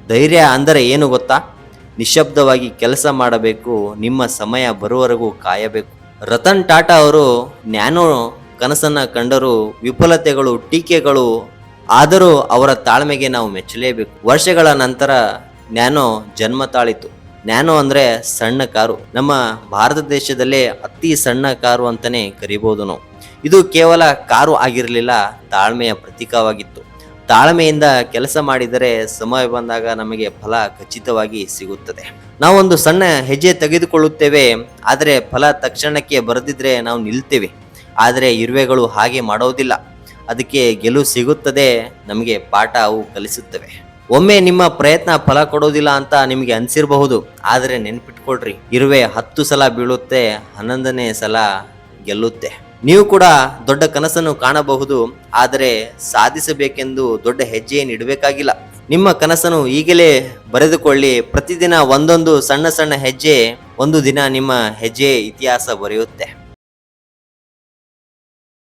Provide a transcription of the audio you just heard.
ಧೈರ್ಯ ಅಂದರೆ ಏನು ಗೊತ್ತಾ? ನಿಶಬ್ದವಾಗಿ ಕೆಲಸ ಮಾಡಬೇಕು, ನಿಮ್ಮ ಸಮಯ ಬರುವವರೆಗೂ ಕಾಯಬೇಕು. ರತನ್ ಟಾಟಾ ಅವರು ನ್ಯಾನೋ ಕನಸನ್ನ ಕಂಡರು, ವಿಫಲತೆಗಳು, ಟೀಕೆಗಳು, ಆದರೂ ಅವರ ತಾಳ್ಮೆಗೆ ನಾವು ಮೆಚ್ಚಲೇಬೇಕು. ವರ್ಷಗಳ ನಂತರ ನ್ಯಾನೋ ಜನ್ಮ ತಾಳಿತು. ನ್ಯಾನೋ ಅಂದ್ರೆ ಸಣ್ಣ ಕಾರು. ನಮ್ಮ ಭಾರತ ದೇಶದಲ್ಲೇ ಅತಿ ಸಣ್ಣ ಕಾರು ಅಂತಾನೆ ಕರಿಬಹುದು ನಾವು. ಇದು ಕೇವಲ ಕಾರು ಆಗಿರಲಿಲ್ಲ, ತಾಳ್ಮೆಯ ಪ್ರತೀಕವಾಗಿತ್ತು. ತಾಳ್ಮೆಯಿಂದ ಕೆಲಸ ಮಾಡಿದರೆ ಸಮಯ ಬಂದಾಗ ನಮಗೆ ಫಲ ಖಚಿತವಾಗಿ ಸಿಗುತ್ತದೆ. ನಾವೊಂದು ಸಣ್ಣ ಹೆಜ್ಜೆ ತೆಗೆದುಕೊಳ್ಳುತ್ತೇವೆ, ಆದರೆ ಫಲ ತಕ್ಷಣಕ್ಕೆ ಬರದಿದ್ರೆ ನಾವು ನಿಲ್ತೇವೆ. ಆದರೆ ಇರುವೆಗಳು ಹಾಗೆ ಮಾಡೋದಿಲ್ಲ. ಅದಕ್ಕೆ ಗೆಲುವು ಸಿಗುತ್ತದೆ, ನಮಗೆ ಪಾಠ ಅವು ಕಲಿಸುತ್ತವೆ. ಒಮ್ಮೆ ನಿಮ್ಮ ಪ್ರಯತ್ನ ಫಲ ಕೊಡೋದಿಲ್ಲ ಅಂತ ನಿಮಗೆ ಅನ್ಸಿರಬಹುದು, ಆದರೆ ನೆನ್ಪಿಟ್ಕೊಳ್ರಿ, ಇರುವೆ 10 ಸಲ ಬೀಳುತ್ತೆ, 11ನೇ ಸಲ ಗೆಲ್ಲುತ್ತೆ. ನೀವು ಕೂಡ ದೊಡ್ಡ ಕನಸನ್ನು ಕಾಣಬಹುದು, ಆದರೆ ಸಾಧಿಸಬೇಕೆಂದು ದೊಡ್ಡ ಹೆಜ್ಜೆಯನ್ನು ಇಡಬೇಕಾಗಿಲ್ಲ. ನಿಮ್ಮ ಕನಸನ್ನು ಈಗಲೇ ಬರೆದುಕೊಳ್ಳಿ. ಪ್ರತಿದಿನ ಒಂದೊಂದು ಸಣ್ಣ ಸಣ್ಣ ಹೆಜ್ಜೆ ಒಂದು ದಿನ ನಿಮ್ಮ ಹೆಜ್ಜೆ ಇತಿಹಾಸ ಬರೆಯುತ್ತೆ.